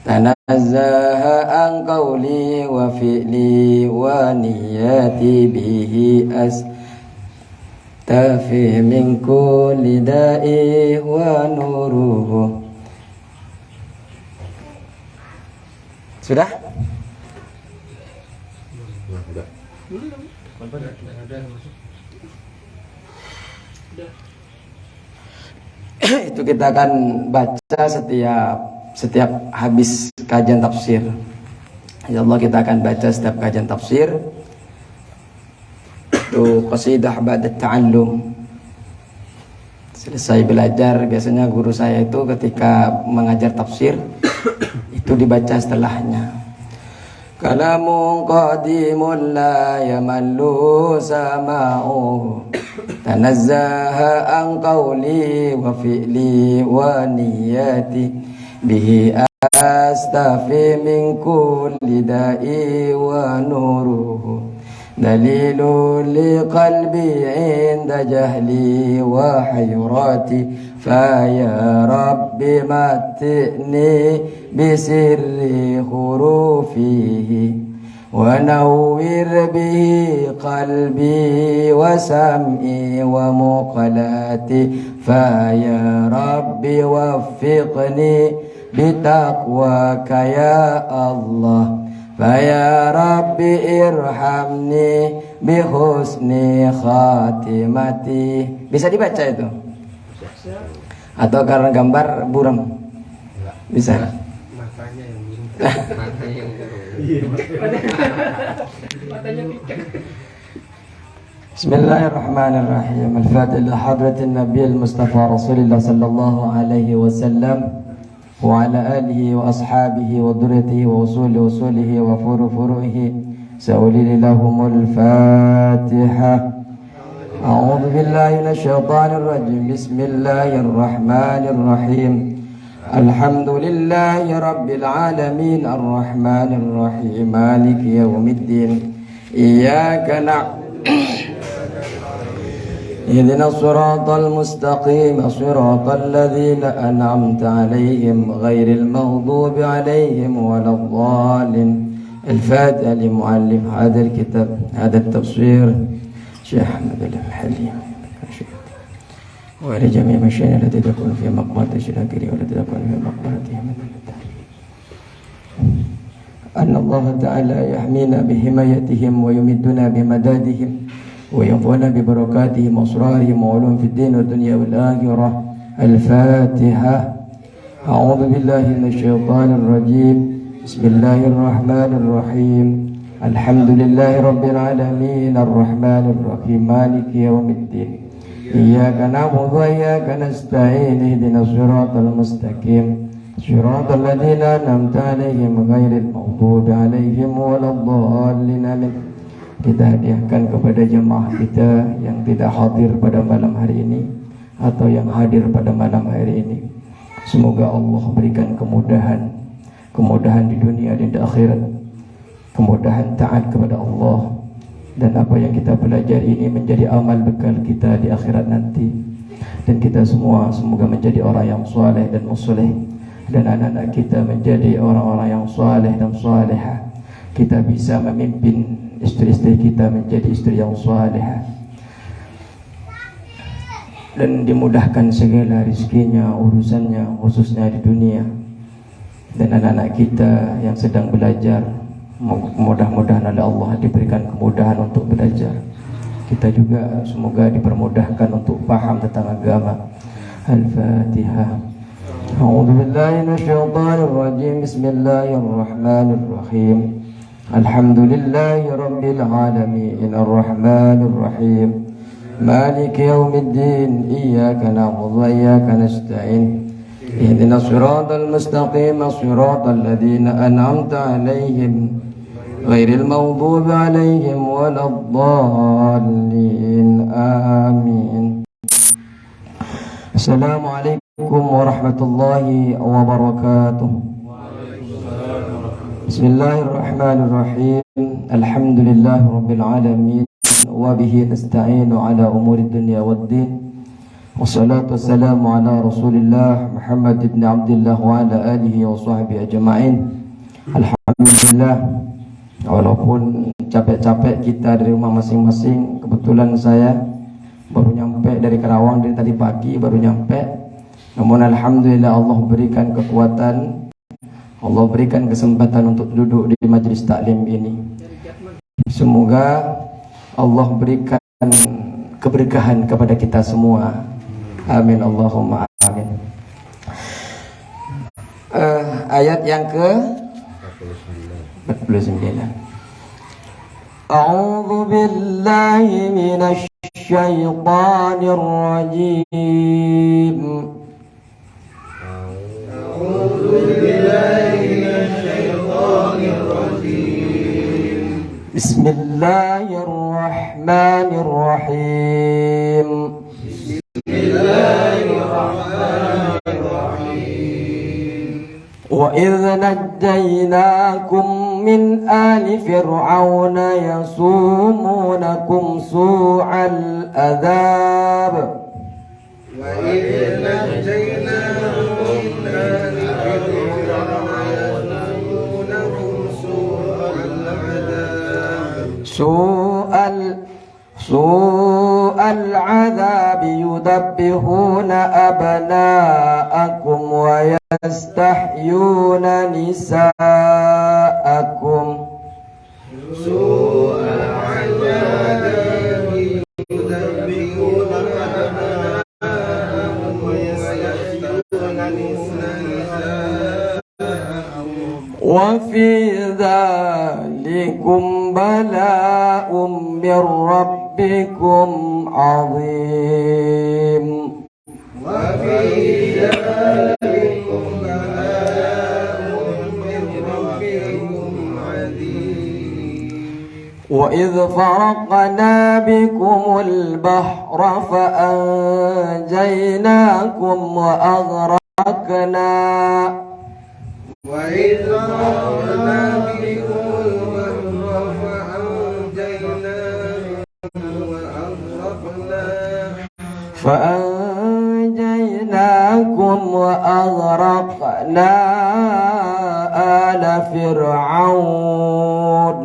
tanazzaha an qawli wa fi'li wa niyati bihi astafi min kulli da'i wa nuruhu. Sudah? Itu kita akan baca setiap habis kajian tafsir. Insyaallah kita akan baca setiap kajian tafsir. Itu qasidah ba'da ta'allum. Selesai belajar, biasanya guru saya itu ketika mengajar tafsir itu dibaca setelahnya. Kalamun qadimun la yamallu sama'uhu tanazzaha an qawli wa fi'li wa niyati bihi astafi min kulli da'i wa nuruhu dalilun li qalbi inda jahli wa hayrati fa ya rabbi matni bisirri hurufihi wa nawwir bihi qalbi wa sam'i wa muqalati fa ya rabbi waffiqni bitaqwaka ya Allah fa ya rabbi irhamni bihusni khatimati. Bisa dibaca itu? Atau karena gambar buram? Bisa? Matanya yang buram. Matanya yang buram. Matanya picek. Bismillahirrahmanirrahim. Al-Fatihah ila hadratin Nabiyil Mustafa Rasulillah sallallahu alaihi wasallam wa ala alihi wa ashabihi wa dhurriyyatihi wa usulihi wa furu'ihi. Sa'ulil lahumul Fatihah. A'udzu billahi minasyaitonir rajim. Bismillahirrahmanirrahim. Alhamdulillahi rabbil alamin arrahmanir rahim maliki yaumiddin. Iyyaka اهدنا الصراط المستقيم صراط الذين أنعمت عليهم غير المغضوب عليهم ولا الضالين. الفاتحة لمؤلف هذا الكتاب هذا التفسير شيخ أحمد الحليم ولجميع مشايخنا التي تكون في مقبرة الشاكرين والتي تكون في مقبرتهم أن الله تعالى يحمينا بحمايتهم ويمدنا بمدادهم وينفعنا ببركاتهم وأسرارهم وعلوم في الدين والدنيا والآخرة. الفاتحة. أعوذ بالله من الشيطان الرجيم. بسم الله الرحمن الرحيم. الحمد لله رب العالمين الرحمن الرحيم مالك يوم الدين. إياك نعبد وإياك نستعين اهدنا الصراط المستقيم صراط الذين أنعمت عليهم غير المغضوب عليهم ولا الضالين. Kita hadiahkan kepada jemaah kita yang tidak hadir pada malam hari ini atau yang hadir pada malam hari ini. Semoga Allah berikan kemudahan di dunia dan di akhirat, kemudahan taat kepada Allah, dan apa yang kita belajar ini menjadi amal bekal kita di akhirat nanti. Dan kita semua semoga menjadi orang yang saleh dan muslim, dan anak-anak kita menjadi orang-orang yang saleh dan salihah. Kita bisa memimpin istri-istri kita menjadi istri yang salihah, dan dimudahkan segala rizkinya, urusannya, khususnya di dunia. Dan anak-anak kita yang sedang belajar, mudah-mudahan oleh Allah diberikan kemudahan untuk belajar. Kita juga semoga dipermudahkan untuk paham tentang agama. Al-Fatihah. A'udzu billahi minasyaitonir rajim. Bismillahirrahmanirrahim. Alhamdulillahi rabbil alamin arrahmanir rahim maliki yaumiddin. Iyyaka na'budu wa iyyaka nasta'in ihdinas siratal mustaqim siratal ladzina an'amta 'alaihim ghairil maghdubi 'alaihim waladdallin. Amin. Assalamualaikum warahmatullahi wabarakatuh. Bismillahirrahmanirrahim. Alhamdulillahi rabbil alamin wa bihi nasta'inu ala umuri dunya waddin. Wassalatu wassalamu ala Rasulillah Muhammad ibn Abdullah wa ala alihi wa sahbihi ajma'in. Alhamdulillah, walaupun capek-capek kita dari rumah masing-masing, kebetulan saya baru nyampe dari Karawang dari tadi pagi baru nyampe. Namun alhamdulillah Allah berikan kekuatan, Allah berikan kesempatan untuk duduk di majelis taklim ini. Semoga Allah berikan keberkahan kepada kita semua. Amin Allahumma amin. Ayat yang ke 49. A'udzu billahi minasy syaithanir rajim. A'udzu billahi minasy syaithanir rajim. Bismillahirrahmanirrahim. وَإِذْ نَجَّيْنَاكُمْ مِنْ آلِ فِرْعَوْنَ يَسُومُونَكُمْ سُوءَ الْعَذَابِ وَإِذْ نَجَّيْنَاكُمْ مِنْ آلِ فِرْعَوْنَ يَسُومُونَكُمْ سُوءَ الْعَذَابِ سوء العذاب يذبحون أبناءكم ويستحيون نساءكم سوء العذاب يذبحون أبناءكم ويستحيون نساءكم وفي ذلكم بلاء من ربكم عظيم وفي ذلكم بلاء من ربكم عظيم وإذ فرقنا بكم البحر فأنجيناكم وأغرقنا وإذ فرقنا بكم فأنجيناكم وأغرقنا آل فرعون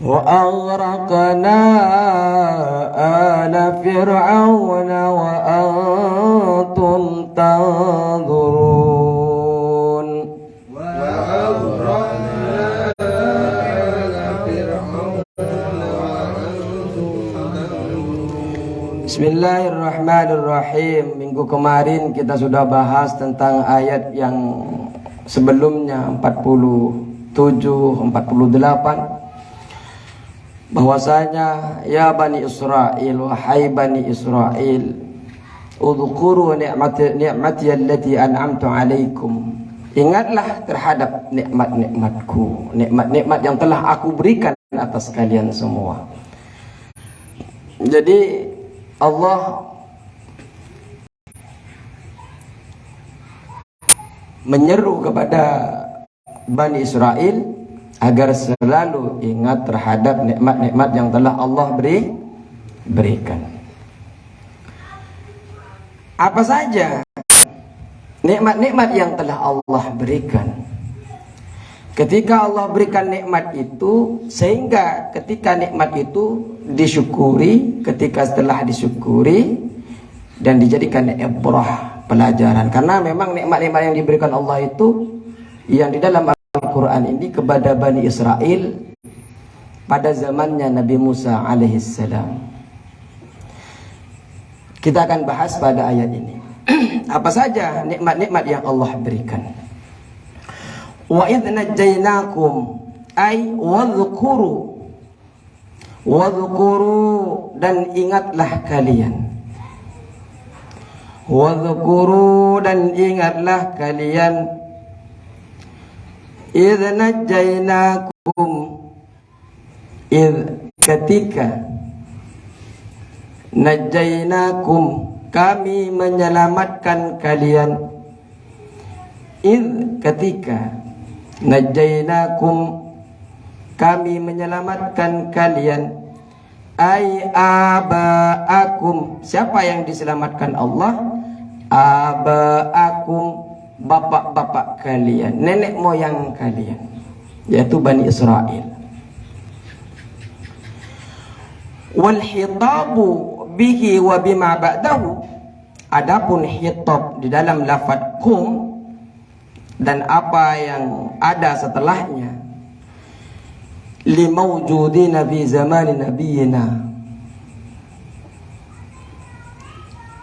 وأغرقنا آل فرعون وأنتم تنظرون Bismillahirrahmanirrahim. Minggu kemarin kita sudah bahas tentang ayat yang sebelumnya 47, 48, bahwasanya ya Bani Israel, wahai Bani Israel, udhkuru ni'mati allati an'amtu alaikum, ingatlah terhadap nikmat-nikmatku, nikmat-nikmat yang telah aku berikan atas kalian semua. Jadi Allah menyeru kepada Bani Israel agar selalu ingat terhadap nikmat-nikmat yang telah Allah berikan. Apa saja nikmat-nikmat yang telah Allah berikan? Ketika Allah berikan nikmat itu, sehingga ketika nikmat itu disyukuri, ketika setelah disyukuri dan dijadikan ibrah, pelajaran. Karena memang nikmat-nikmat yang diberikan Allah itu yang di dalam Al-Quran ini kepada Bani Israel pada zamannya Nabi Musa alaihissalam. Kita akan bahas pada ayat ini apa saja nikmat-nikmat yang Allah berikan. Wa idh najjaynakum ay wadhkuru dan ingatlah kalian, wadhkuru dan ingatlah kalian, idh najjaynakum, idh ketika, najjaynakum kami menyelamatkan kalian, idh ketika, Najainakum, kami menyelamatkan kalian. Ai abaakum, siapa yang diselamatkan Allah? Abaakum, bapak-bapak kalian, nenek moyang kalian, yaitu Bani Israel. Wal hitabu bihi wa bima ba'dahu, adapun hitab di dalam lafaz kum dan apa yang ada setelahnya, limaujudina fi zamani nabiyina,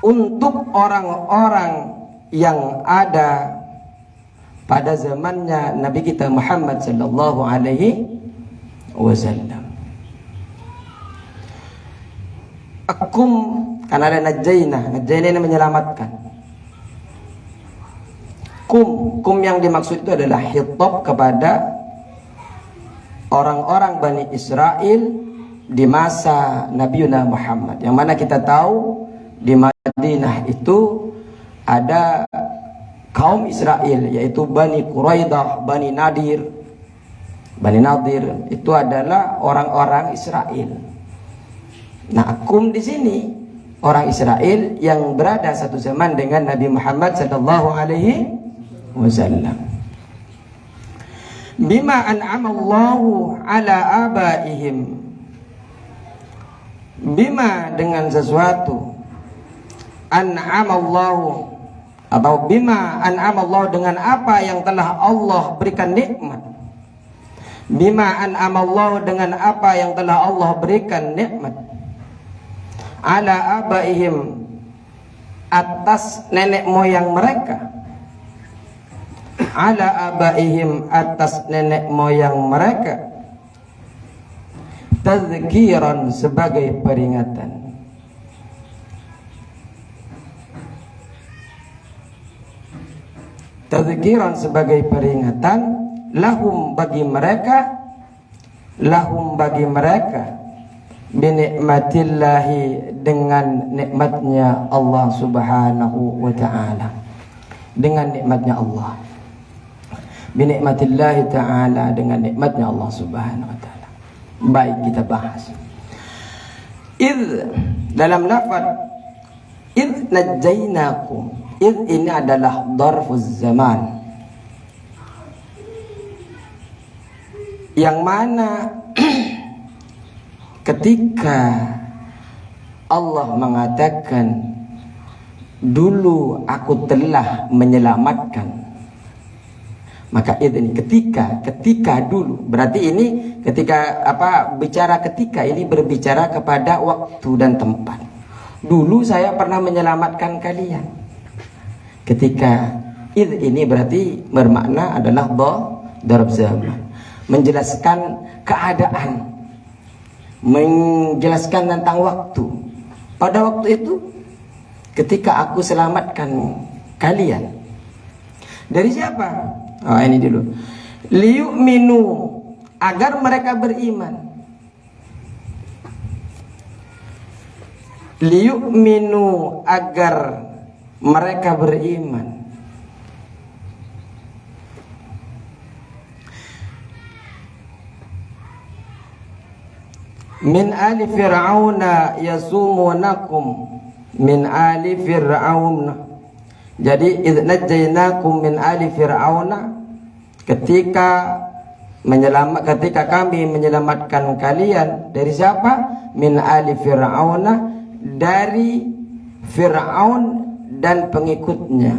untuk orang-orang yang ada pada zamannya Nabi kita Muhammad sallallahu alaihi wasallam. Akum, karena ada najaina ini menyelamatkan. Kum yang dimaksud itu adalah khitab kepada orang-orang Bani Israel di masa Nabi Muhammad, yang mana kita tahu di Madinah itu ada kaum Israel, yaitu Bani Quraidah, Bani Nadir. Bani Nadir itu adalah orang-orang Israel. Nah, kum di sini orang Israel yang berada satu zaman dengan Nabi Muhammad sallallahu alaihi wasallam. Bima an'amallahu ala abaihim, bima dengan sesuatu, an'amallahu atau bima an'amallahu dengan apa yang telah Allah berikan nikmat. Bima an'amallahu dengan apa yang telah Allah berikan nikmat. Ala abaihim, atas nenek moyang mereka. Ala abaihim, atas nenek moyang mereka. Tazkiran, sebagai peringatan. Tazkiran, sebagai peringatan. Lahum, bagi mereka. Lahum, bagi mereka. Binikmatillahi, dengan nikmatnya Allah subhanahu wa ta'ala. Dengan nikmatnya Allah. Binikmatillahi ta'ala, dengan nikmatnya Allah subhanahu wa ta'ala. Baik, kita bahas. Dalam lafaz najainakum, ini adalah dzarfuz zaman, yang mana ketika Allah mengatakan dulu aku telah menyelamatkan, maka ini ketika dulu, berarti ini ketika bicara ketika ini berbicara kepada waktu dan tempat. Dulu saya pernah menyelamatkan kalian. Ketika ini berarti bermakna adalah dzarf zaman, menjelaskan keadaan, menjelaskan tentang waktu. Pada waktu itu ketika aku selamatkan kalian. Dari siapa? Ini dulu. Liyu'minu, agar mereka beriman. Liyu'minu, agar mereka beriman. Min ali fir'auna yasumunakum, min ali fir'auna. Jadi idz najainakum min ali fir'auna, ketika kami menyelamatkan kalian dari siapa? Min ali fir'auna, dari Fir'aun dan pengikutnya.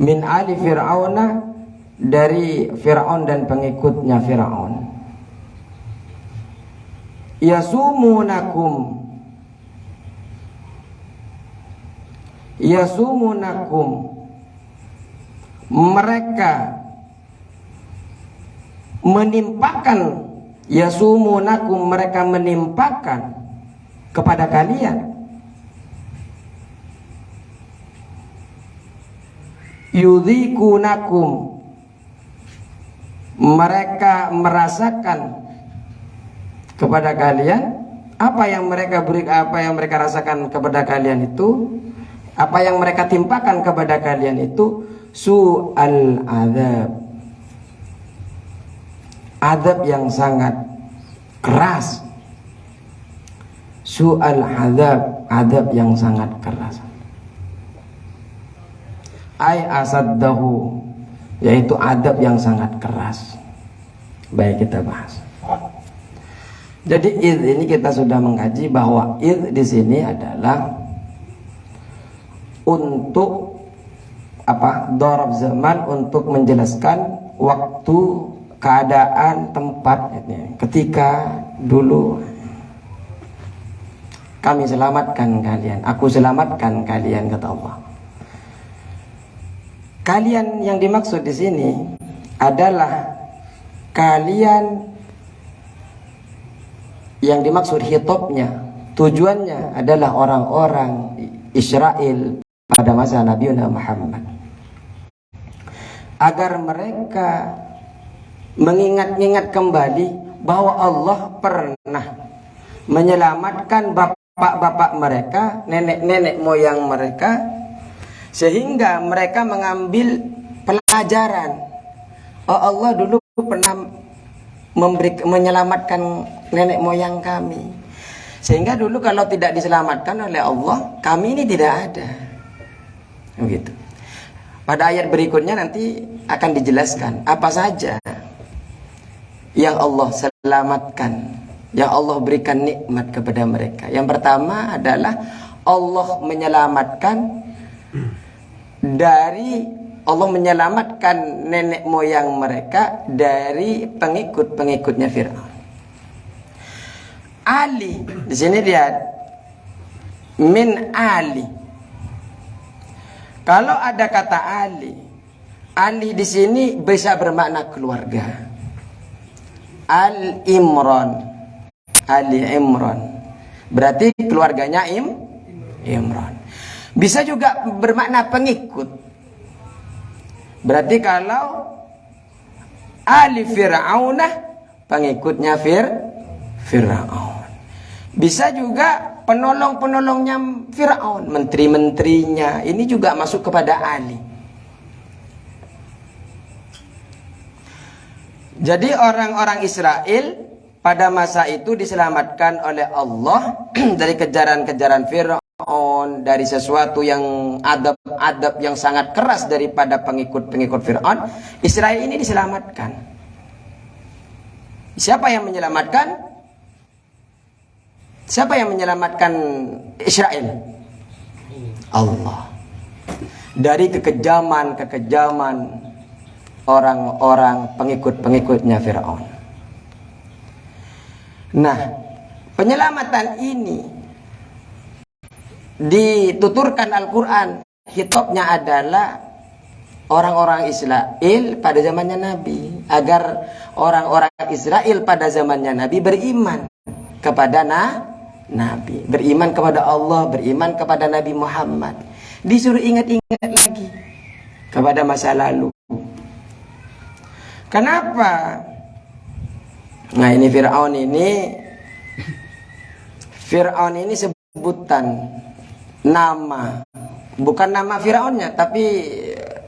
Min ali fir'auna, dari Fir'aun dan pengikutnya Fir'aun. Yasumunakum, mereka menimpakan, yasumunakum, mereka menimpakan kepada kalian. Yudhikunakum, mereka merasakan kepada kalian. Apa yang mereka rasakan kepada kalian itu, apa yang mereka timpakan kepada kalian itu su'al azab. Azab yang sangat keras. Su'al azab, azab yang sangat keras. Ay asaddahu, yaitu azab yang sangat keras. Baik, kita bahas. Jadi id ini kita sudah mengkaji bahwa id di sini adalah untuk apa? Dharab zaman, untuk menjelaskan waktu, keadaan, tempat. Ketika dulu kami selamatkan kalian, aku selamatkan kalian, kata Allah. Kalian yang dimaksud di sini adalah kalian yang dimaksud hitobnya, tujuannya adalah orang-orang Israel pada masa Nabi Muhammad, agar mereka mengingat-ingat kembali bahwa Allah pernah menyelamatkan bapak-bapak mereka, nenek-nenek moyang mereka, sehingga mereka mengambil pelajaran. Oh, Allah dulu pernah menyelamatkan nenek moyang kami, sehingga dulu kalau tidak diselamatkan oleh Allah, kami ini tidak ada. Begitu. Pada ayat berikutnya nanti akan dijelaskan apa saja yang Allah selamatkan, yang Allah berikan nikmat kepada mereka. Yang pertama adalah Allah menyelamatkan nenek moyang mereka dari pengikut-pengikutnya Fir'aun. Ali di sini lihat, min Ali. Kalau ada kata Ali di sini bisa bermakna keluarga. Al-Imran, Ali Imran, berarti keluarganya Imran. Bisa juga bermakna pengikut. Berarti kalau Ali Fir'aunah, pengikutnya Fir'aun. Bisa juga penolong-penolongnya Fir'aun, menteri-menterinya, ini juga masuk kepada Ali. Jadi orang-orang Israel pada masa itu diselamatkan oleh Allah dari kejaran-kejaran Fir'aun, dari sesuatu yang adab yang sangat keras daripada pengikut-pengikut Fir'aun. Israel ini diselamatkan. Siapa yang menyelamatkan? Siapa yang menyelamatkan Israel? Allah. Dari kekejaman orang-orang pengikut-pengikutnya Fir'aun. Nah, penyelamatan ini dituturkan Al-Quran, hitobnya adalah orang-orang Israel pada zamannya Nabi, agar orang-orang Israel pada zamannya Nabi beriman kepada Nabi, beriman kepada Allah, beriman kepada Nabi Muhammad. Disuruh ingat-ingat lagi kepada masa lalu. Kenapa? Nah, ini Fir'aun ini sebutan nama, bukan nama Fir'aunnya, tapi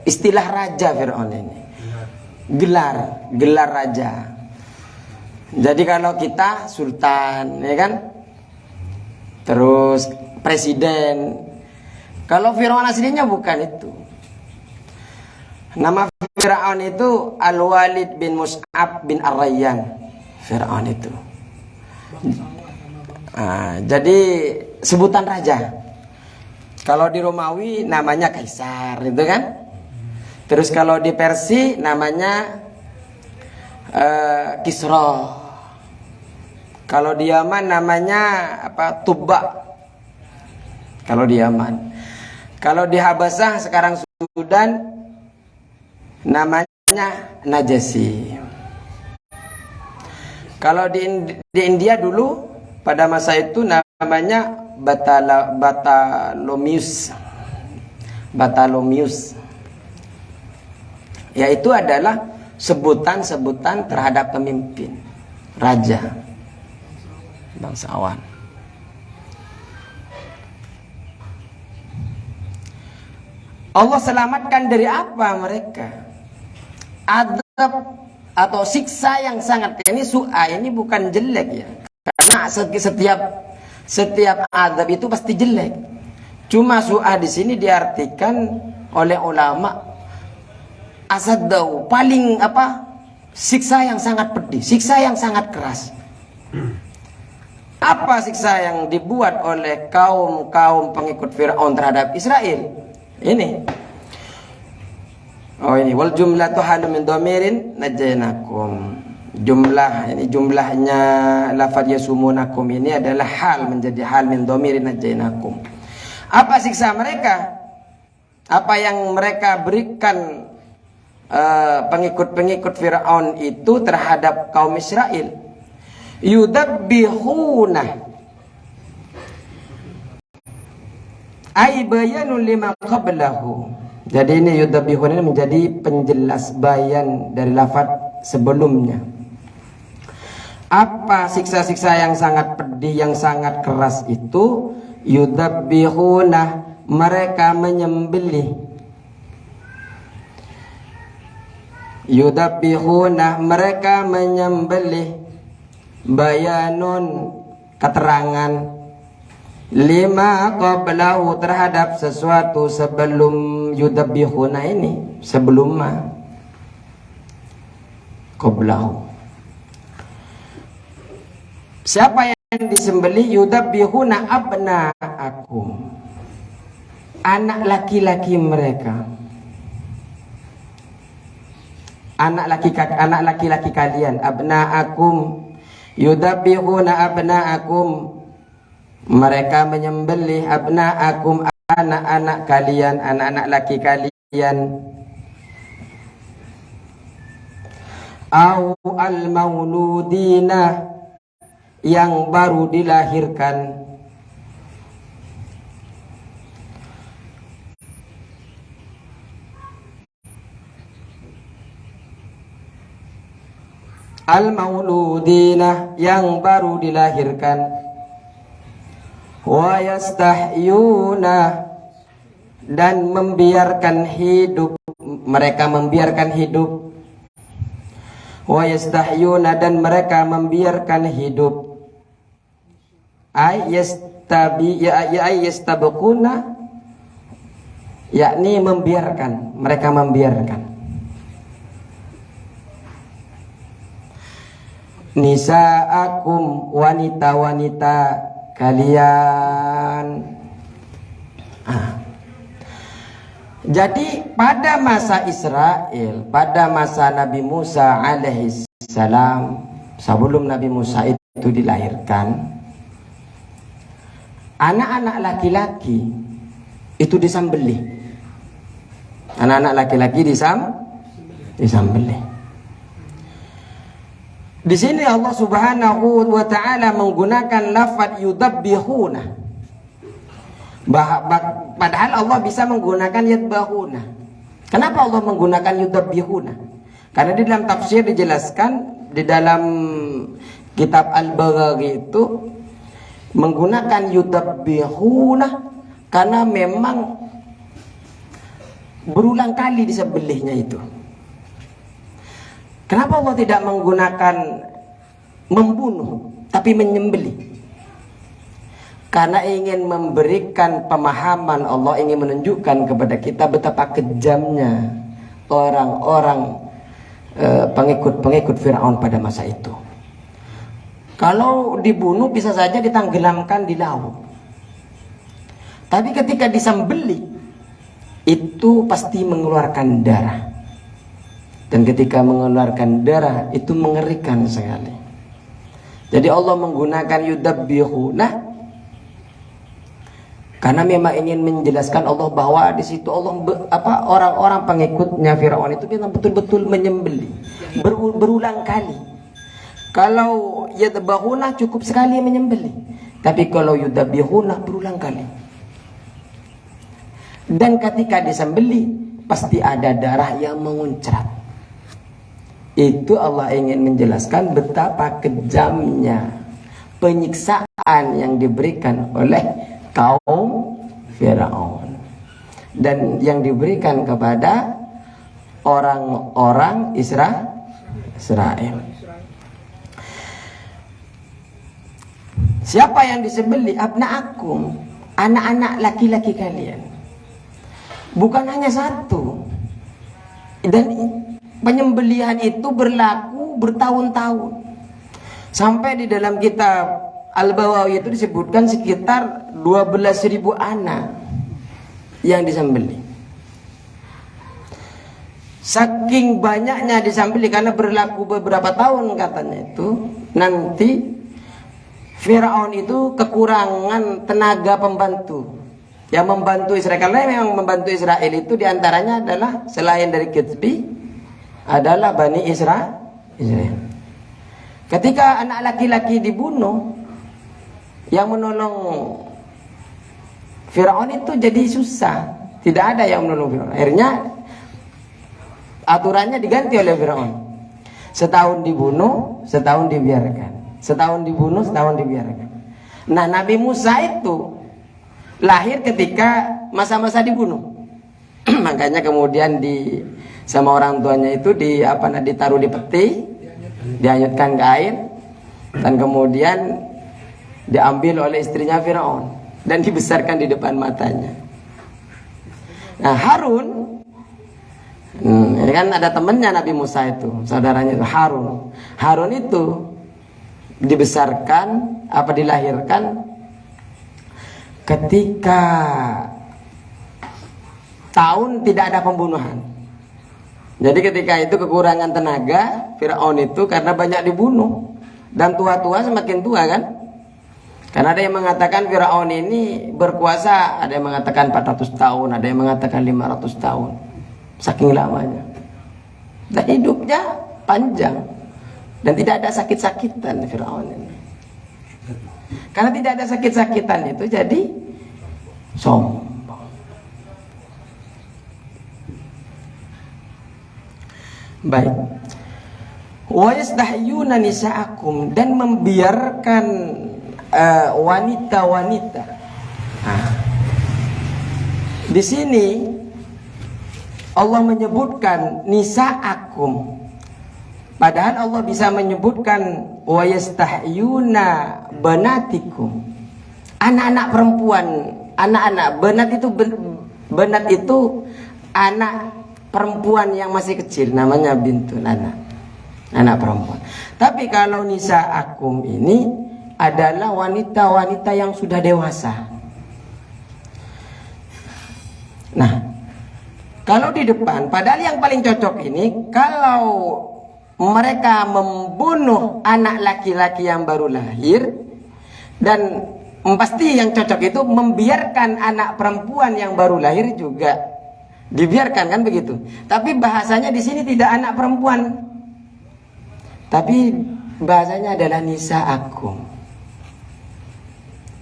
istilah raja Fir'aun ini. Gelar raja. Jadi kalau kita sultan, ya kan? Terus presiden. Kalau Fir'aun aslinya bukan itu. Nama Fir'aun itu Al-Walid bin Mus'ab bin Ar-Rayyan. Fir'aun itu. Jadi sebutan raja. Kalau di Romawi namanya Kaisar, itu kan? Terus kalau di Persia namanya Kisra. Kalau di Yaman namanya apa? Tuba. Kalau di Yaman. Kalau di Habasah sekarang Sudan namanya Najasyi. Kalau di India dulu pada masa itu namanya Batalomius. Yaitu adalah sebutan-sebutan terhadap pemimpin, raja, bangsawan. Allah selamatkan dari apa mereka? Adab atau siksa yang sangat, ini su'a ini bukan jelek ya. Karena setiap adab itu pasti jelek. Cuma su'a di sini diartikan oleh ulama asaddau, paling siksa yang sangat pedih, siksa yang sangat keras. Apa siksa yang dibuat oleh kaum pengikut Fir'aun terhadap Israel? Ini. Oh ini wal jumlatu halum min dhamirin najainakum. Jumlahnya lafaz yasumunakum ini adalah hal, menjadi hal min dhamirin najainakum. Apa siksa mereka? Apa yang mereka berikan pengikut-pengikut Fir'aun itu terhadap kaum Israel? Yudabbihuna ay bayanun lima qablahu. Jadi ini yudabbihuna ini menjadi penjelas bayan dari lafaz sebelumnya. Apa siksa-siksa yang sangat pedih, yang sangat keras itu? Yudabbihuna, mereka menyembelih. Yudabbihuna, mereka menyembelih. Bayanun, keterangan. Lima qablahu, terhadap sesuatu sebelum yudabbihuna ini, sebelum qablahu. Siapa yang disembelih? Yudabbihuna abna'akum, anak laki-laki mereka, anak laki-laki kalian. Abna'akum yudabbihuna abna'akum, mereka menyembelih abna'akum, anak-anak kalian, anak-anak laki kalian. Au al-mauludina, yang baru dilahirkan. Al-mauludina, yang baru dilahirkan. Wa yastahyuna, dan membiarkan hidup, mereka membiarkan hidup. Wa yastahyuna, dan mereka membiarkan hidup. Yastabquna, yakni membiarkan, mereka membiarkan. Nisaakum, wanita-wanita kalian. Jadi pada masa Israel, pada masa Nabi Musa alaihissalam, sebelum Nabi Musa itu dilahirkan, anak-anak laki-laki itu disembelih. Anak-anak laki-laki disembelih. Di sini Allah Subhanahu wa taala menggunakan lafaz yudabbihuna. Padahal Allah bisa menggunakan yadbahuna. Kenapa Allah menggunakan yudabbihuna? Karena di dalam tafsir dijelaskan, di dalam kitab Al-Baghawi itu menggunakan yudabbihuna karena memang berulang kali disembelihnya itu. Kenapa Allah tidak menggunakan membunuh tapi menyembelih? Karena ingin memberikan pemahaman, Allah ingin menunjukkan kepada kita betapa kejamnya orang-orang pengikut Fir'aun pada masa itu. Kalau dibunuh bisa saja ditenggelamkan di laut. Tapi ketika disembelih itu pasti mengeluarkan darah. Dan ketika mengeluarkan darah itu mengerikan sekali. Jadi Allah menggunakan yudabbihuna karena memang ingin menjelaskan Allah bahwa di situ Allah orang-orang pengikutnya Firaun itu memang betul-betul menyembelih berulang kali. Kalau yadbahuna cukup sekali menyembelih, tapi kalau yudabbihuna berulang kali. Dan ketika disembelih pasti ada darah yang menguncrat. Itu Allah ingin menjelaskan betapa kejamnya penyiksaan yang diberikan oleh kaum Firaun. dan yang diberikan kepada orang-orang Israel. Siapa yang disembelih? Abna'akum, anak-anak laki-laki kalian. Bukan hanya satu. Dan penyembelihan itu berlaku bertahun-tahun. Sampai di dalam kitab Al-Bawawi itu disebutkan sekitar 12.000 anak yang disembelih. Saking banyaknya disembelih karena berlaku beberapa tahun katanya itu, nanti Firaun itu kekurangan tenaga pembantu yang membantu Israel. Karena yang membantu Israel itu diantaranya adalah selain dari Kitsbi adalah Bani Israel. Ketika anak laki-laki dibunuh, yang menolong Firaun itu jadi susah. Tidak ada yang menolong Firaun. Akhirnya aturannya diganti oleh Firaun. Setahun dibunuh, setahun dibiarkan. Setahun dibunuh, setahun dibiarkan. Nah, Nabi Musa itu lahir ketika masa-masa dibunuh. Makanya kemudian sama orang tuanya itu ditaruh di peti, dihanyutkan ke air, dan kemudian diambil oleh istrinya Firaun dan dibesarkan di depan matanya. Nah, Harun, ini kan ada temannya Nabi Musa itu, saudaranya itu Harun. Harun itu dilahirkan ketika tahun tidak ada pembunuhan. Jadi ketika itu kekurangan tenaga Firaun itu karena banyak dibunuh, dan tua-tua semakin tua kan. Karena ada yang mengatakan Firaun ini berkuasa, ada yang mengatakan 400 tahun, ada yang mengatakan 500 tahun. Saking lamanya. Dan hidupnya panjang. Dan tidak ada sakit-sakitan Firaun ini. Karena tidak ada sakit-sakitan itu jadi sombong. Baik. Wa yastahyuna nisa'akum, dan membiarkan wanita-wanita. Di sini Allah menyebutkan nisa'akum. Padahal Allah bisa menyebutkan wa yastahyuna banatikum. Anak-anak perempuan, anak-anak banat itu anak perempuan yang masih kecil, namanya bintun, anak perempuan. Tapi kalau nisa'akum ini adalah wanita-wanita yang sudah dewasa. Nah, kalau di depan, padahal yang paling cocok ini kalau mereka membunuh anak laki-laki yang baru lahir, dan pasti yang cocok itu membiarkan anak perempuan yang baru lahir juga dibiarkan, kan begitu. Tapi bahasanya di sini tidak anak perempuan, tapi bahasanya adalah nisa'akum.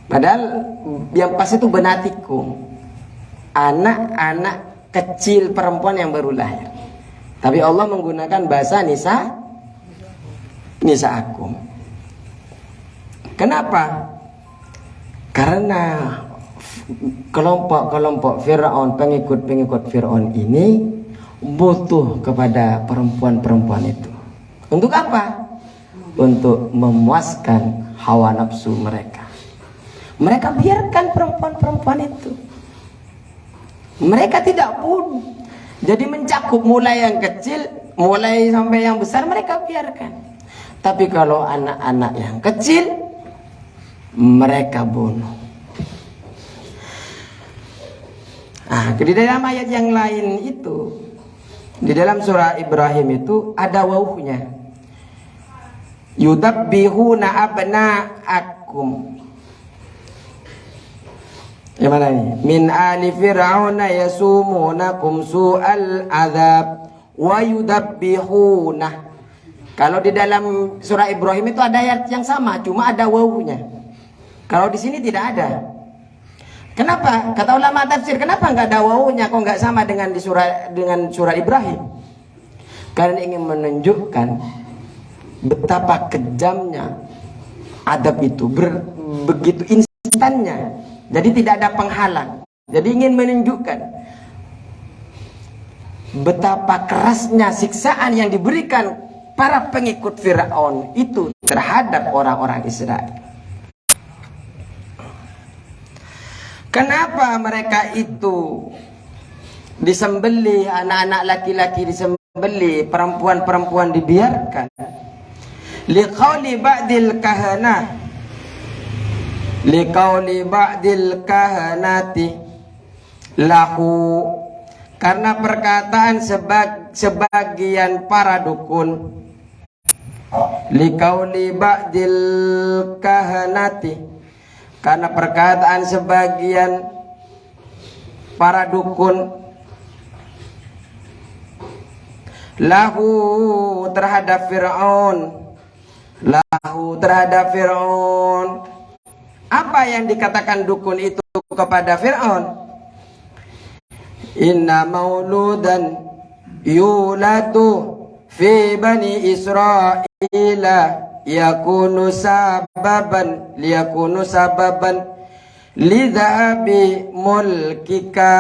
Padahal yang pas itu banatikum, anak-anak kecil perempuan yang baru lahir. Tapi Allah menggunakan bahasa nisa'akum. Kenapa? Karena kelompok-kelompok Firaun, pengikut-pengikut Firaun ini butuh kepada perempuan-perempuan itu. Untuk apa? Untuk memuaskan hawa nafsu mereka. Mereka biarkan perempuan-perempuan itu. Mereka tidak pun. Jadi mencakup mulai yang kecil, mulai sampai yang besar mereka biarkan. Tapi kalau anak-anak yang kecil, mereka bunuh. Di dalam ayat yang lain itu, di dalam surah Ibrahim itu ada wawuhnya. Yudabbihuna abna'akum. Yang mana ini? Min ali fir'auna yasumunakum su'al azab wa yudabbihuna. Kalau di dalam surah Ibrahim itu ada ayat yang sama, cuma ada wawunya. Kalau di sini tidak ada. Kenapa? Kata ulama tafsir, kenapa nggak ada wawunya? Kok nggak sama dengan surah Ibrahim? Karena ingin menunjukkan betapa kejamnya adab itu, begitu instannya. Jadi tidak ada penghalang. Jadi ingin menunjukkan betapa kerasnya siksaan yang diberikan para pengikut Fir'aun itu terhadap orang-orang Israel. Kenapa mereka itu disembelih, anak-anak laki-laki disembelih, perempuan-perempuan dibiarkan? Liqauli ba'dil kahana, liqauli ba'dil kahanati lahu, karena perkataan sebagian para dukun. Liqauli ba'dil kahanati, karena perkataan sebagian para dukun, lahu terhadap Fir'aun, lahu terhadap Fir'aun. Apa yang dikatakan dukun itu kepada Fir'aun? Inna mauludan yulatu fi bani Israila yakunu sababan lidhabi mulkika.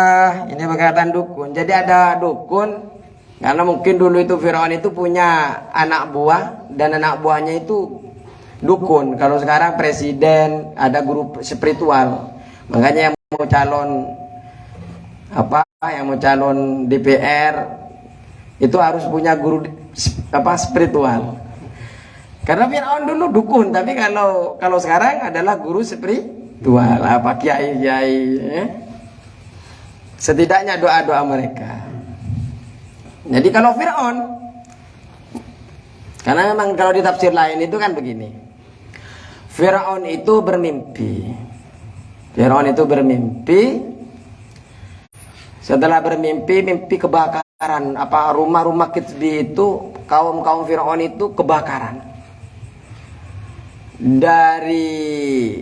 Ini perkataan dukun. Jadi ada dukun, karena mungkin dulu itu Firaun itu punya anak buah, dan anak buahnya itu dukun. Kalau sekarang presiden, ada guru spiritual. Makanya yang mau calon yang mau calon DPR itu harus punya guru spiritual. Karena Firaun dulu dukun, tapi kalau sekarang adalah guru spiritual, kiai ya. Setidaknya doa-doa mereka. Jadi kalau Fir'aun, karena memang kalau di tafsir lain itu kan begini, Fir'aun itu bermimpi, setelah bermimpi, mimpi kebakaran, rumah-rumah Kitsbi itu, kaum Fir'aun itu kebakaran. Dari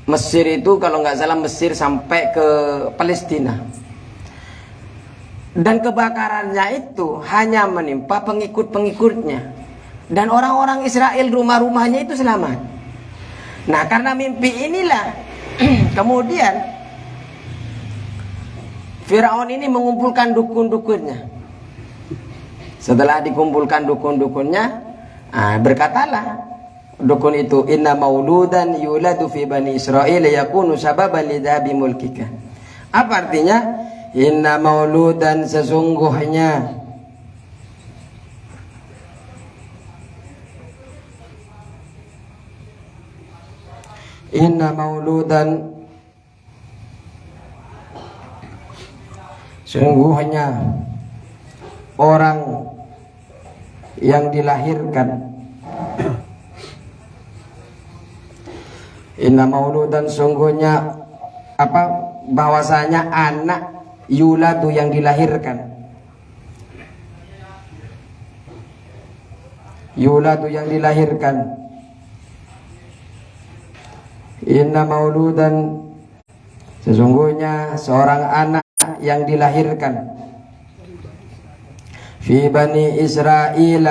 Mesir itu, kalau nggak salah Mesir sampai ke Palestina. Dan kebakarannya itu hanya menimpa pengikut-pengikutnya, dan orang-orang Israel rumah-rumahnya itu selamat. Nah, karena mimpi inilah kemudian Firaun ini mengumpulkan dukun-dukunnya. Setelah dikumpulkan dukun-dukunnya, berkatalah dukun itu, inna mauludan yuladu fi bani Israil yakunu sababan lidhabi mulkika. Apa artinya? Inna mauludan, sesungguhnya sungguhnya orang yang dilahirkan, inna mauludan, sungguhnya bahwasanya anak yuladu yang dilahirkan, inna mauludan, sesungguhnya seorang anak yang dilahirkan, fi bani Israil,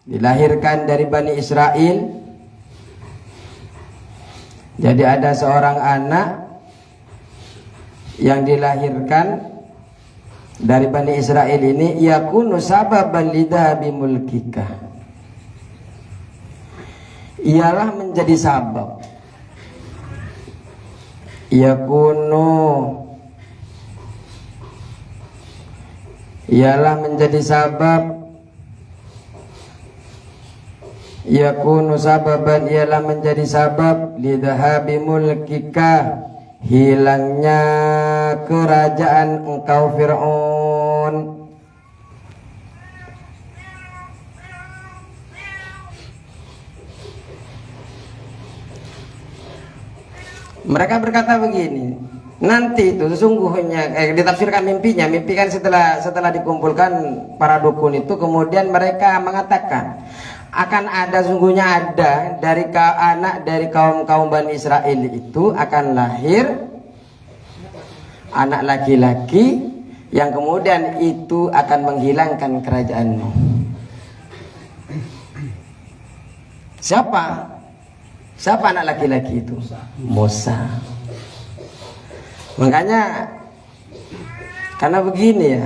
dilahirkan dari Bani Israel. Jadi ada seorang anak yang dilahirkan dari Bani Israel ini, yakunu sababan lidhabi mulkika, ialah menjadi sabab, ialah menjadi sabab, yakunu sababan, ialah menjadi sabab, lidhabi mulkika, hilangnya kerajaan engkau Fir'aun. Mereka berkata begini, nanti itu sesungguhnya ditafsirkan mimpinya. Mimpi kan setelah dikumpulkan para dukun itu, kemudian mereka mengatakan akan ada dari anak dari kaum Bani Israel itu akan lahir anak laki-laki yang kemudian itu akan menghilangkan kerajaanmu. Siapa anak laki-laki itu? Musa. Makanya Karena begini ya,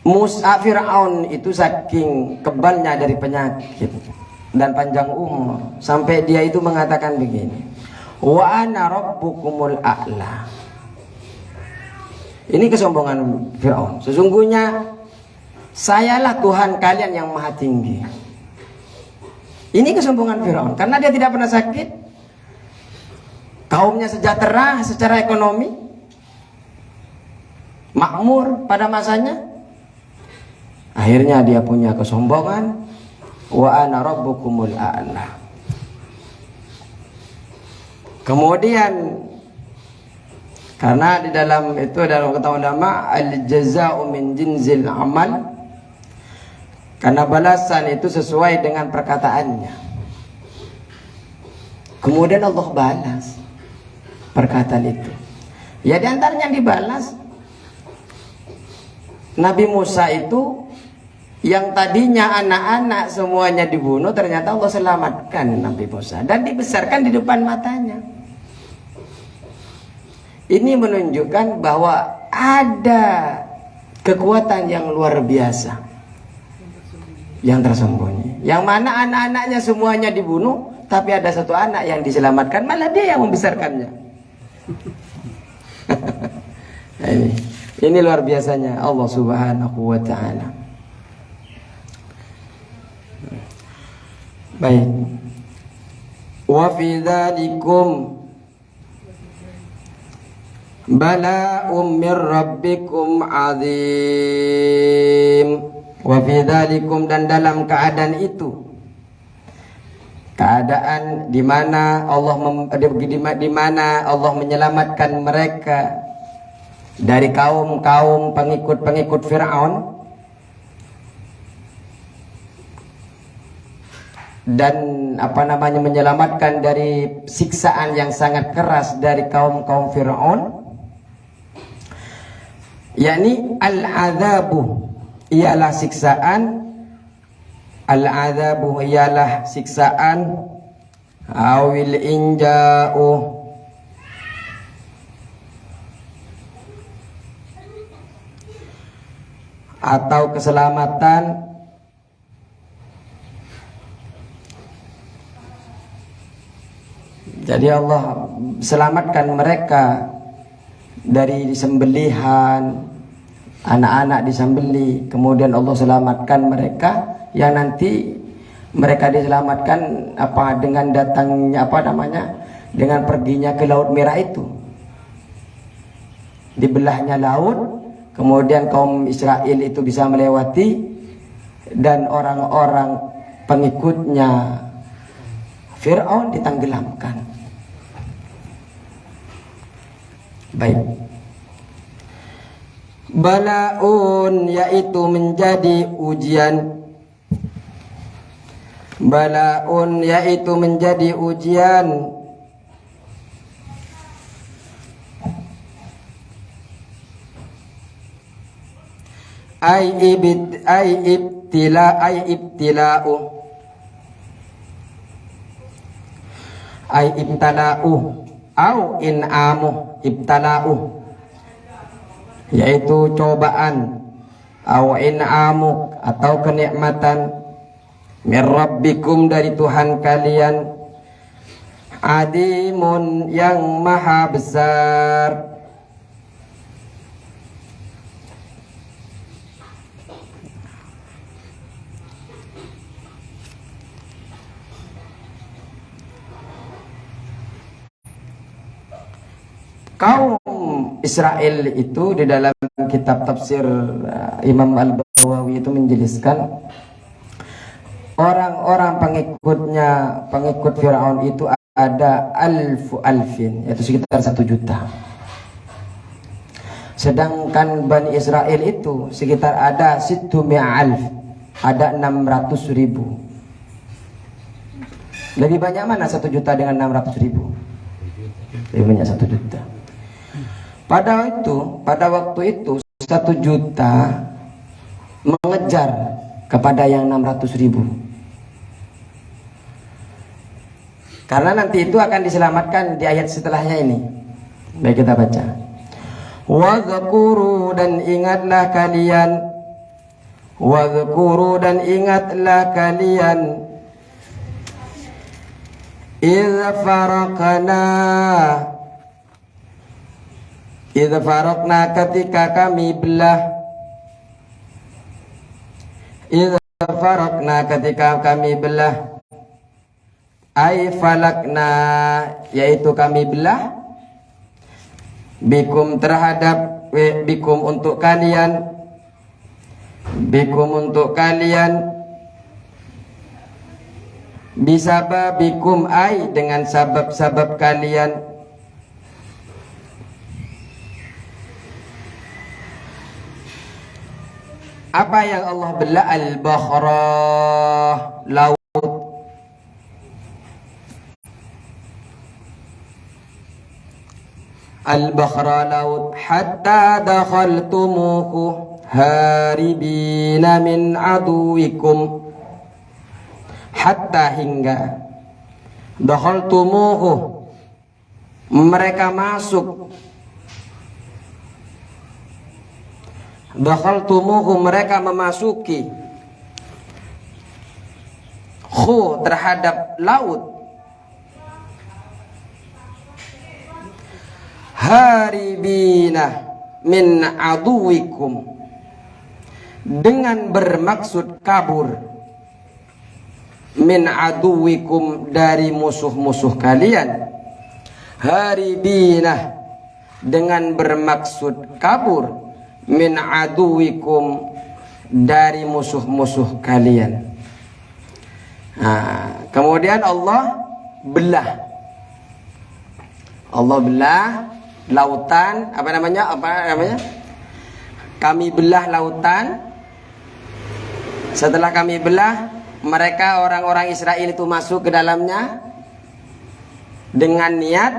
Musa Fir'aun itu saking kebalnya dari penyakit dan panjang umur, sampai dia itu mengatakan begini, wa ana rabbukumul a'la. Ini kesombongan Fir'aun. Sesungguhnya sayalah Tuhan kalian yang maha tinggi. Ini kesombongan Fir'aun karena dia tidak pernah sakit, kaumnya sejahtera secara ekonomi, makmur pada masanya. Akhirnya dia punya kesombongan, wa ana rabbukumul a'la. Kemudian karena di dalam itu dalam kata ulama al-jaza'u min jinzil amal, karena balasan itu sesuai dengan perkataannya. Kemudian Allah balas perkataan itu. Ya di antaranya yang dibalas, Nabi Musa itu yang tadinya anak-anak semuanya dibunuh, ternyata Allah selamatkan Nabi Musa dan dibesarkan di depan matanya. Ini menunjukkan bahwa ada kekuatan yang luar biasa yang tersembunyi, yang mana anak-anaknya semuanya dibunuh, tapi ada satu anak yang diselamatkan, malah dia yang membesarkannya. Nah, ini luar biasanya Allah Subhanahu wa ta'ala. Baik. Wa fi dzalikum bala'um mir rabbikum azim. Wa fi dzalikum, dan dalam keadaan itu, keadaan di mana Allah menyelamatkan mereka dari kaum-kaum pengikut-pengikut Fir'aun, dan menyelamatkan dari siksaan yang sangat keras dari kaum-kaum Fir'aun, yakni al-adzabu ialah siksaan, al-adzabu ialah siksaan, awil inja'u atau keselamatan, jadi Allah selamatkan mereka dari disembelihan, anak-anak disembelih, kemudian Allah selamatkan mereka yang nanti mereka diselamatkan dengan datangnya dengan perginya ke Laut Merah itu, dibelahnya laut, kemudian kaum Israel itu bisa melewati dan orang-orang pengikutnya Fir'aun ditenggelamkan. Baik. Bala'un yaitu menjadi ujian. Bala'un yaitu menjadi ujian. Ai ibtila'u ay ibtala'u au in'amu. Ibtala'u yaitu cobaan, au in'amu atau kenikmatan, mir rabbikum dari Tuhan kalian, adimun yang maha besar. Kaum Israel itu di dalam kitab tafsir Imam Al-Bawawi itu menjelaskan orang-orang pengikut Fir'aun itu ada alfin, yaitu sekitar 1 juta. Sedangkan Bani Israel itu sekitar ada 600.000, ada 600.000. Lebih banyak mana 1 juta dengan 600.000? Lebih banyak 1 juta. Pada waktu itu 1 juta mengejar kepada yang 600.000. Karena nanti itu akan diselamatkan di ayat setelahnya ini. Baik, kita baca. Wadhkuru dan ingatlah kalian, wadhkuru dan ingatlah kalian, idza faraqna ketika kami belah, idza faraqna ketika kami belah, ay falakna yaitu kami belah, bikum terhadap bikum untuk kalian, bikum untuk kalian, bisababikum ay dengan sabab-sabab kalian, apa yang Allah belah? Al-bahra, laut. Al-bahra, laut. Hatta dakhaltumuhu haribina min aduwikum, hatta hingga, dakhaltumuhu mereka masuk, dakhaltumuhu mereka memasuki, khu terhadap laut, haribina min aduwikum dengan bermaksud kabur, min aduwikum dari musuh-musuh kalian, haribina dengan bermaksud kabur, min aduwikum dari musuh-musuh kalian. Nah, kemudian Allah belah, Allah belah lautan, apa namanya? Kami belah lautan. Setelah kami belah, mereka orang-orang Israel itu masuk ke dalamnya dengan niat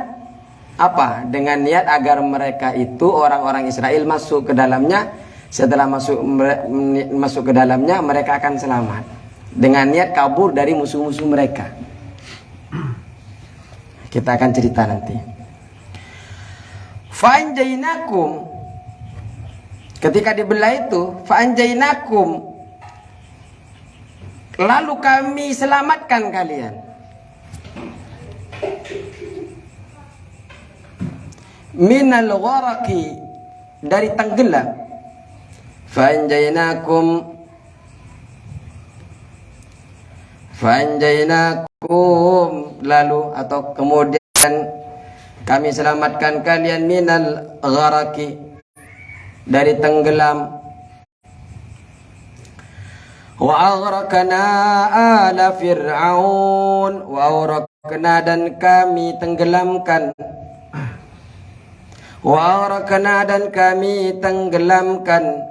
apa? Dengan niat agar mereka itu orang-orang Israel masuk ke dalamnya. Setelah masuk ke dalamnya, mereka akan selamat. Dengan niat kabur dari musuh-musuh mereka. Kita akan cerita nanti. Fa'anjainakum, ketika dibelah itu, fa'anjainakum, lalu kami selamatkan kalian, minal gharaqi dari tenggelam. Fa'anjainakum, lalu atau kemudian kami selamatkan kalian minal gharaqi dari tenggelam. Wa aghraqna ala fir'aun, wa aghraqna dan kami tenggelamkan, wa aghraqna dan kami tenggelamkan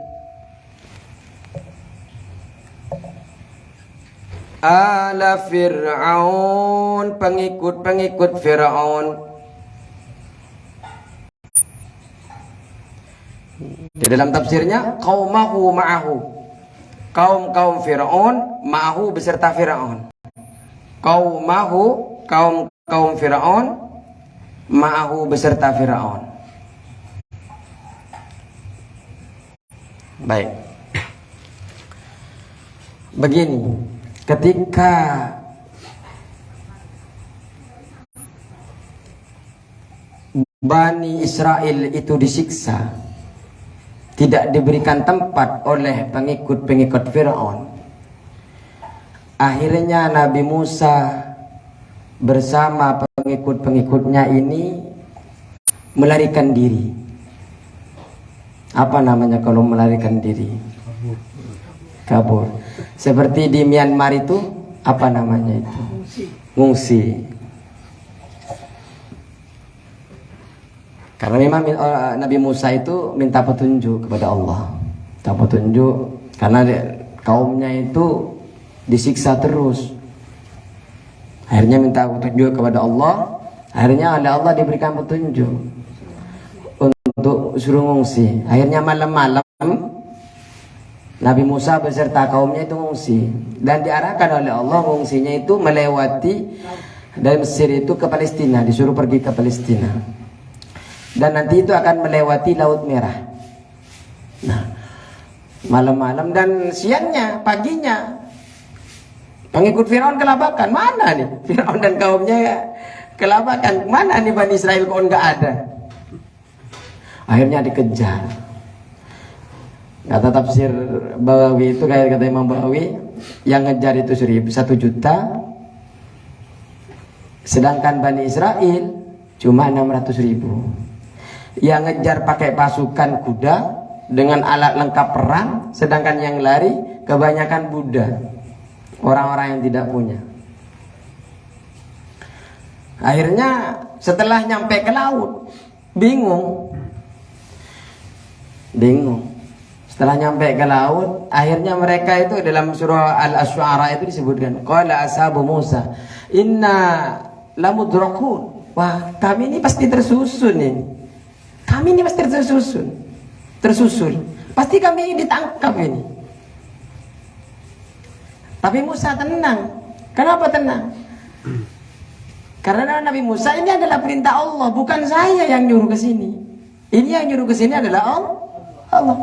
ala fir'aun, pengikut-pengikut Fir'aun. Di dalam tafsirnya qaumahu ma'ahu, kaum Fir'aun ma'ahu beserta Fir'aun, qaumahu kaum Fir'aun ma'ahu beserta Fir'aun. Baik, begini, ketika Bani Israel itu disiksa, tidak diberikan tempat oleh pengikut-pengikut Fir'aun, akhirnya Nabi Musa bersama pengikut-pengikutnya ini melarikan diri. Apa namanya kalau melarikan diri? Kabur. Seperti di Myanmar itu, apa namanya itu? Ngungsi. Karena memang Nabi Musa itu minta petunjuk kepada Allah, minta petunjuk karena kaumnya itu disiksa terus. Akhirnya minta petunjuk kepada Allah. Akhirnya oleh Allah diberikan petunjuk untuk suruh ngungsi. Akhirnya malam-malam Nabi Musa beserta kaumnya itu ngungsi, dan diarahkan oleh Allah ngungsinya itu melewati dari Mesir itu ke Palestina, disuruh pergi ke Palestina. dan nanti itu akan melewati Laut Merah. Nah, malam-malam dan siangnya, paginya pengikut Firaun kelabakan. Mana nih Firaun dan kaumnya kelabakan? Mana nih Bani Israel kok nggak ada? Akhirnya dikejar. Kata tafsir Bawawi itu, kayak kata Imam Bawawi, yang ngejar itu 1 juta, sedangkan Bani Israel cuma 600.000. Yang ngejar pakai pasukan kuda dengan alat lengkap perang, sedangkan yang lari kebanyakan Buddha, orang-orang yang tidak punya. Akhirnya setelah nyampe ke laut, bingung. Setelah nyampe ke laut, akhirnya mereka itu dalam surah Al-Asy'ara itu disebutkan, qala ashabu Musa inna lamudrakun. Wah, kami ini pasti tersusun ini. Kami ini pasti tersusul. Pasti kami ini ditangkap ini. Tapi Musa tenang. Kenapa tenang? Karena Nabi Musa ini adalah perintah Allah, bukan saya yang nyuruh ke sini. Ini yang nyuruh ke sini adalah Allah.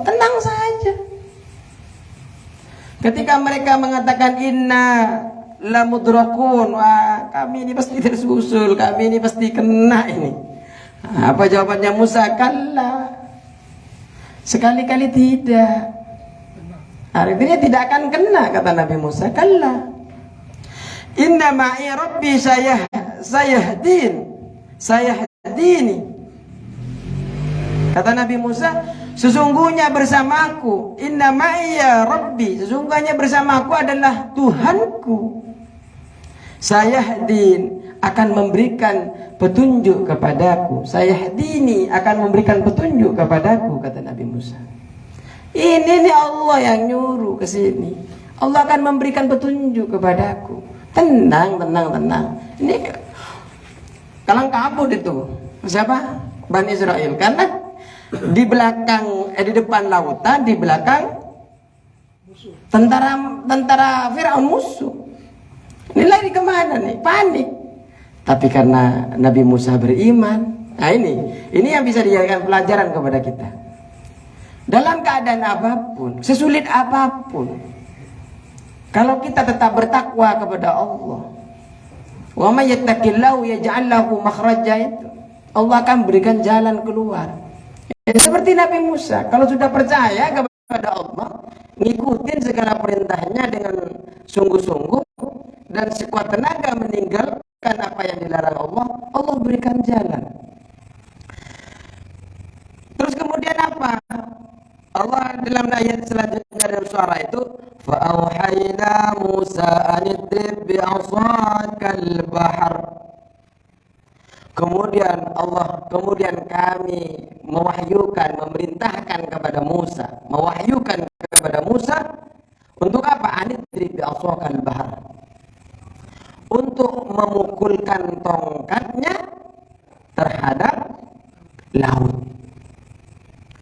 Tenang saja. Ketika mereka mengatakan inna lamudrakun, wah kami ini pasti tersusul, kami ini pasti kena ini. Apa jawabannya Musa? Kalla. Sekali-kali tidak. Artinya tidak akan kena, kata Nabi Musa. Kalla. Inna ma'i rabbi sayahdini. Kata Nabi Musa, sesungguhnya bersamaku, inna ma'iya rabbi, sesungguhnya bersamaku adalah Tuhanku. Sayahdin, akan memberikan petunjuk kepadaku. Sayahdini, akan memberikan petunjuk kepadaku, kata Nabi Musa. Ini nih Allah yang nyuruh ke sini. Allah akan memberikan petunjuk kepadaku. Tenang. Ini kalang kabut itu. Siapa? Bani Israel. Karena di belakang, di depan lautan, di belakang tentara Firaun musuh. Ini lari kemana nih? Panik. Tapi karena Nabi Musa beriman, nah ini yang bisa dijadikan pelajaran kepada kita. Dalam keadaan apapun, sesulit apapun, kalau kita tetap bertakwa kepada Allah, wa may yattaqillahu yaj'al lahu makhraja, itu Allah akan berikan jalan keluar. Ya, seperti Nabi Musa, kalau sudah percaya kepada Allah, ngikutin segala perintahnya dengan sungguh-sungguh dan sekuat tenaga, meninggalkan apa yang dilarang Allah, Allah berikan jalan. Terus kemudian apa? Allah dalam ayat selanjutnya dalam suara itu, fa'auhayna Musa anidrib bi'asakal bahar. Kemudian kami mewahyukan, memerintahkan kepada Musa, untuk apa? Anidrib bi'asakal bahar, untuk memukulkan tongkatnya terhadap laut.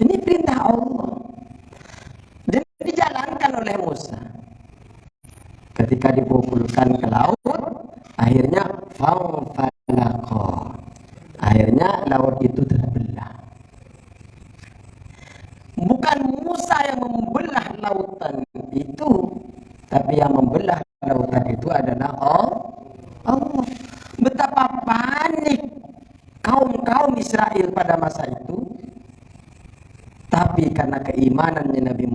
Ini perintah Allah dan dijalankan oleh Musa. Ketika dipukulkan ke laut, akhirnya fanfalaqa, akhirnya laut itu terbelah. Bukan Musa yang membelah lautan itu, tapi yang membelah lautan itu adalah Allah. Betapa panik kaum Israel pada masa itu. Tapi karena keimanannya Nabi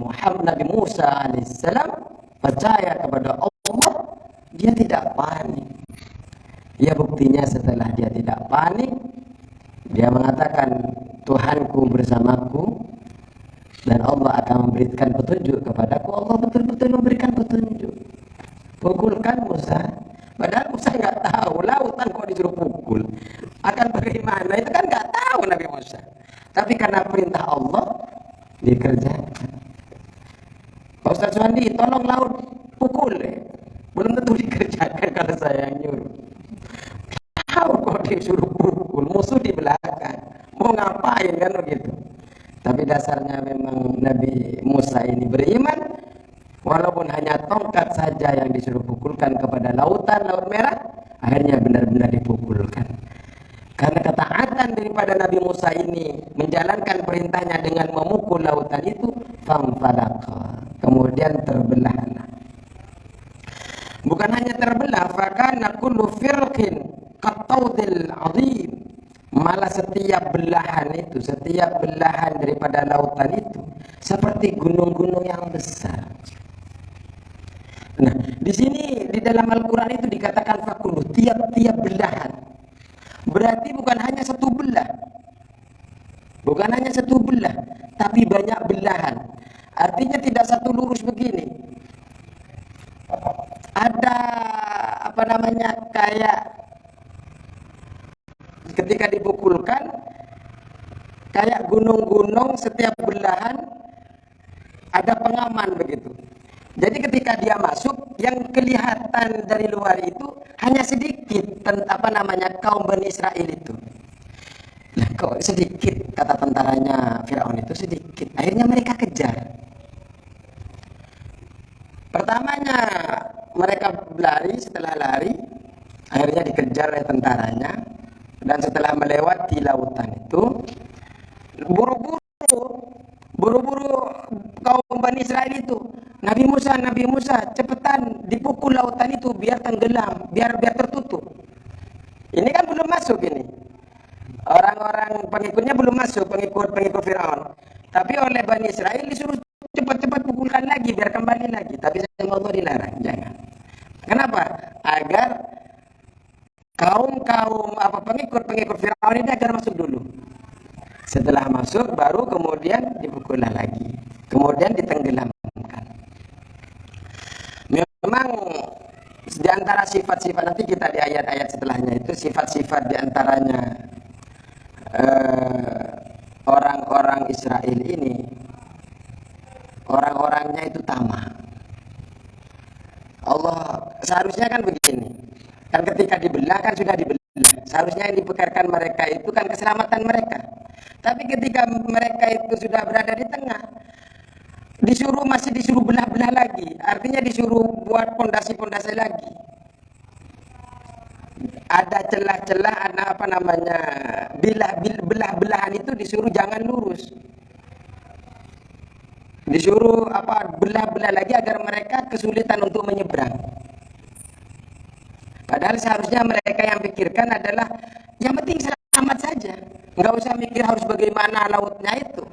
Musa alaihissalam, percaya kepada Allah, dia tidak panik. Ya, buktinya setelah dia tidak panik, dia mengatakan, Tuhanku bersamaku dan Allah akan memberikan petunjuk kepadaku. Allah betul-betul memberikan petunjuk. Pukulkan Musa, padahal Musa nggak tahu lautan kok disuruh pukul. Akan bagaimana itu kan nggak tahu Nabi Musa. Tapi karena perintah Allah dikerjakan. Pak Ustaz Suwandi, tolong laut pukul. Belum tentu dikerjakan kalau saya yang nyuruh. Tahu kok disuruh pukul, musuh di belakang. Mau ngapain kan begitu. Tapi dasarnya memang Nabi Musa ini beriman. Walaupun hanya tongkat saja yang disuruh pukulkan kepada lautan, Laut Merah, akhirnya benar-benar dipukulkan. Karena ketaatan daripada Nabi Musa ini menjalankan perintahnya dengan memukul lautan itu, famfalaqa, kemudian terbelahlah. Bukan hanya terbelah, fakana kullu firqin qattaudil azim, malah setiap belahan itu, setiap belahan daripada lautan itu seperti gunung-gunung yang besar. Nah, di sini di dalam Al-Qur'an itu dikatakan fakulu, tiap-tiap belahan. Berarti bukan hanya satu belah. Bukan hanya satu belah, tapi banyak belahan. Artinya tidak satu lurus begini. Ada apa namanya, kayak ketika dipukulkan kayak gunung-gunung, setiap belahan ada pengaman begitu. Jadi ketika dia masuk, yang kelihatan dari luar itu hanya sedikit, apa namanya, kaum Bani Israel itu. Nah, kok sedikit, kata tentaranya Firaun itu sedikit. Akhirnya mereka kejar. Pertamanya mereka lari, setelah lari akhirnya dikejar oleh tentaranya, dan setelah melewati lautan itu buru-buru kaum Bani Israel itu, Nabi Musa cepetan dipukul lautan itu biar tenggelam, biar tertutup. Ini kan belum masuk ini, orang-orang pengikutnya belum masuk, pengikut Firaun, tapi oleh Bani Israel disuruh cepat-cepat pukulkan lagi biar kembali lagi. Tapi sama Allah dilarang, jangan. Kenapa? Agar kaum pengikut Firaun ini agar masuk dulu. Setelah masuk baru kemudian dipukullah lagi, kemudian ditenggelamkan. Memang di antara sifat-sifat, nanti kita di ayat-ayat setelahnya itu sifat-sifat di antaranya orang-orang Israel ini, orang-orangnya itu tamah. Allah seharusnya kan begini, kan ketika dibelah kan sudah dibelah, seharusnya yang dipekarkan mereka itu kan keselamatan mereka. Tapi ketika mereka itu sudah berada di tengah, masih disuruh belah-belah lagi, artinya disuruh buat pondasi-pondasi lagi. Ada celah-celah, apa namanya, belah-belahan itu disuruh jangan lurus, disuruh belah-belah lagi agar mereka kesulitan untuk menyeberang. Padahal seharusnya mereka yang pikirkan adalah yang penting selamat saja, nggak usah mikir harus bagaimana lautnya itu.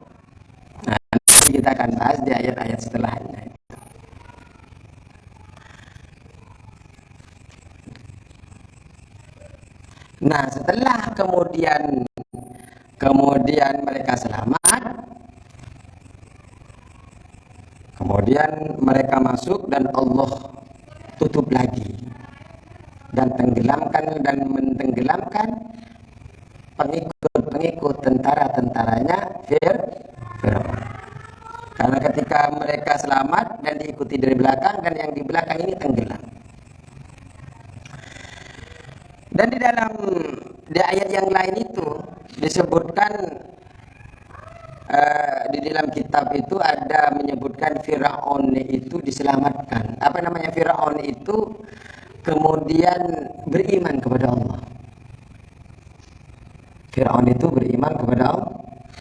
Nah, nanti kita akan bahas di ayat-ayat setelahnya. Nah, setelah kemudian mereka selamat, kemudian mereka masuk dan Allah tutup lagi dan mentenggelamkan pengikut tentaranya Firaun. Karena ketika mereka selamat dan diikuti dari belakang, dan yang di belakang ini tenggelam. Dan di ayat yang lain itu disebutkan, di dalam kitab itu ada menyebutkan Firaun itu diselamatkan. Apa namanya, Firaun itu kemudian beriman kepada Allah. Firaun itu beriman kepada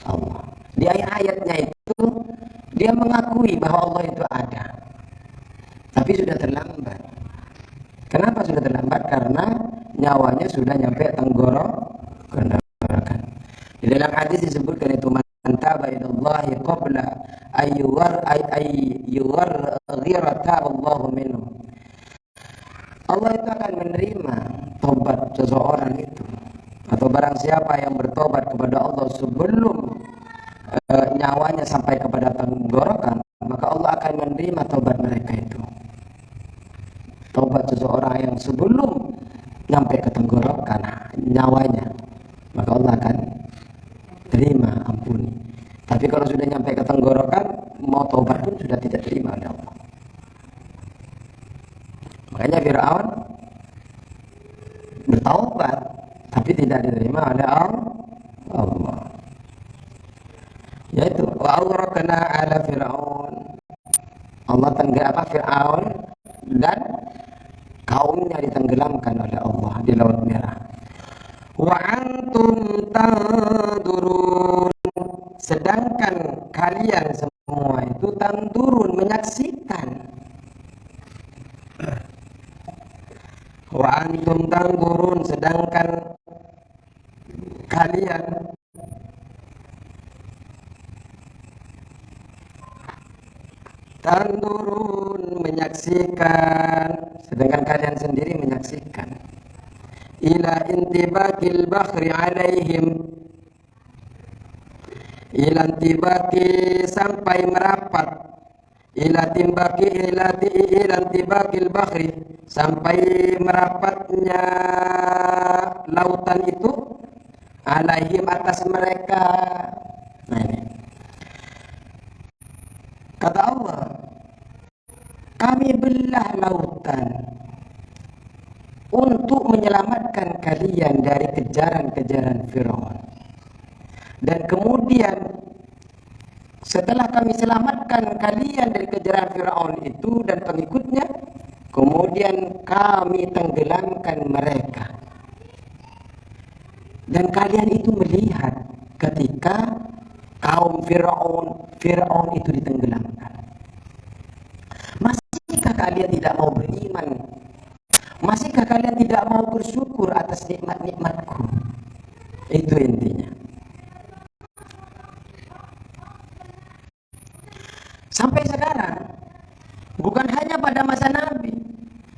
Allah. Di ayat-ayatnya itu dia mengakui bahwa Allah itu ada, tapi sudah terlambat. Kenapa sudah terlambat? Karena nyawanya sudah nyampe tenggorokan. Di dalam hadis disebutkan itu, man taba ilallahi qabla ayyughira Allahu minhu. Allah itu akan menerima tobat seseorang itu, atau barang siapa yang bertobat kepada Allah sebelum nyawanya sampai kepada tenggorokan, maka Allah akan menerima tobat mereka itu. Tobat seseorang yang sebelum sampai ke tenggorokan nyawanya, maka Allah akan terima, ampuni. Tapi kalau sudah sampai ke tenggorokan, mau tobat pun sudah tidak terima oleh Allah. Makanya Firaun bertaubat, tapi tidak diterima oleh Allah. Yaitu wa awraqna ala Firaun, Allah tenggelam Firaun dan kaumnya ditenggelamkan oleh Allah di Laut Merah. Wa antum tanzurun, sedangkan kalian semua itu tanzurun, menyaksikan. Wa antum tanzurun, sedangkan kalian tanzurun, menyaksikan, sedangkan kalian sendiri menyaksikan. Ila intibakil bakhri alaihim, ila intibaki, sampai merapat, ila intibakil bakhri, sampai merapatnya lautan itu, alaihim, atas mereka. Nah ini kata Allah, kami belah lautan untuk menyelamatkan kalian dari kejaran-kejaran Firaun. Dan kemudian setelah kami selamatkan kalian dari kejaran Firaun itu dan pengikutnya, kemudian kami tenggelamkan mereka. Dan kalian itu melihat ketika kaum Firaun itu ditenggelamkan. Masihkah kalian tidak mau beriman? Masihkah kalian tidak mau bersyukur atas nikmat-nikmatku? Itu intinya. Sampai sekarang, bukan hanya pada masa Nabi,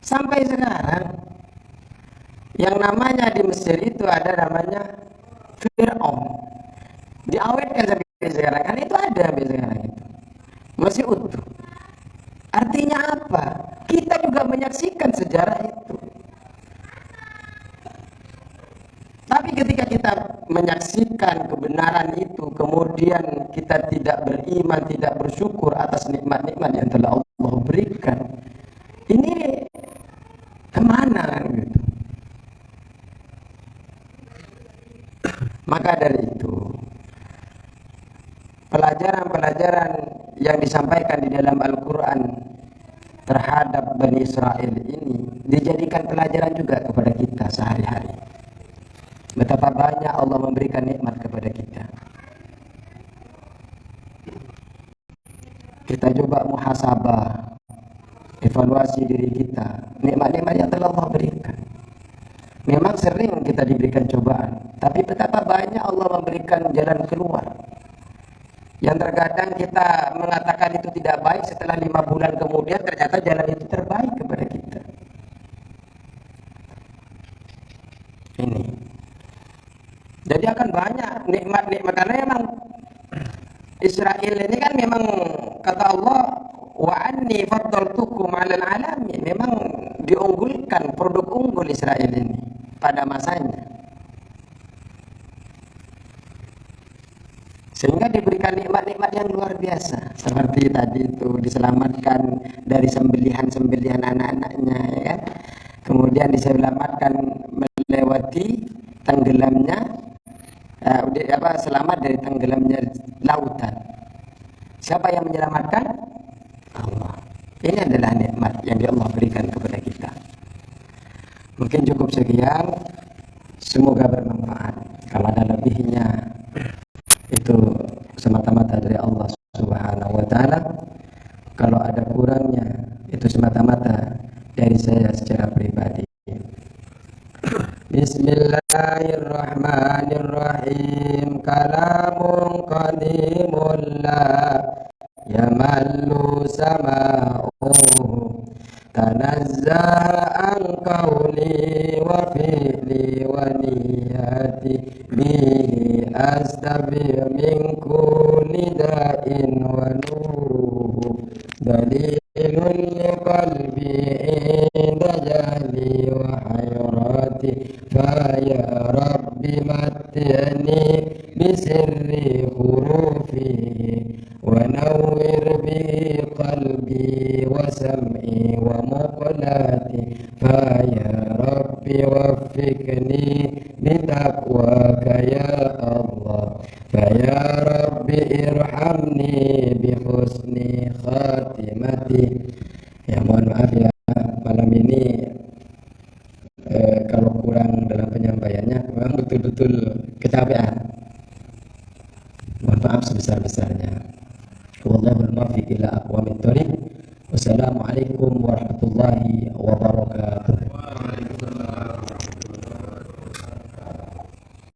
sampai sekarang yang namanya di Mesir itu ada namanya Fir'aun. Diawetkan sampai sekarang, kan itu ada sampai sekarang itu. Masih utuh. Artinya apa? Kita juga menyaksikan sejarah itu. Tapi ketika kita menyaksikan kebenaran itu, kemudian kita tidak beriman, tidak bersyukur atas nikmat-nikmat yang telah Allah berikan, ini kemana gitu? Maka dari itu, pelajaran-pelajaran yang disampaikan di dalam Al-Quran terhadap Bani Israel ini dijadikan pelajaran juga kepada kita sehari-hari. Betapa banyak Allah memberikan nikmat kepada kita. Kita coba muhasabah, evaluasi diri kita, nikmat-nikmat yang telah Allah berikan. Memang sering kita diberikan cobaan, tapi betapa banyak Allah memberikan jalan keluar. Yang terkadang kita mengatakan itu tidak baik, setelah 5 bulan kemudian ternyata jalan itu terbaik kepada kita. Ini. Jadi akan banyak nikmat-nikmat, karena memang Israel ini kan memang kata Allah, wa anni faddaltukum 'alal 'alamin, memang diunggulkan, produk unggul Israel ini pada masanya. Sehingga diberikan nikmat-nikmat yang luar biasa. Seperti tadi itu diselamatkan dari sembelihan-sembelihan anak-anaknya, ya kan? Kemudian diselamatkan melewati tenggelamnya, selamat dari tenggelamnya lautan. Siapa yang menyelamatkan? Allah. Ini adalah nikmat yang Allah berikan kepada kita. Mungkin cukup sekian. Semoga bermanfaat. Kalau ada lebihnya, itu semata-mata dari Allah Subhanahu wa taala. Kalau ada kurangnya, itu semata-mata dari saya secara pribadi. Bismillahirrahmanirrahim. Kalamun qadimun la yamallu sama'uhu, tanazzaha an qawli wa fi'li wa niyati bihi astabi min kulli da'in wa nuruhu dalilun li qalbi inda jahli wa hayrati fa ya rabbi matti'ni bisirri hurufihi wa nawwir bihi qalbi wa sam'i wa muqlati fa ya rabbi waffiqni bitaqwaka ya Allah fa ya rabbi irhamni bi husni khatimati. Ya mohon maaf ya, malam ini kalau kurang dalam penyampaiannya memang betul-betul thoriq. Wassalamualaikum warahmatullahi wabarakatuh.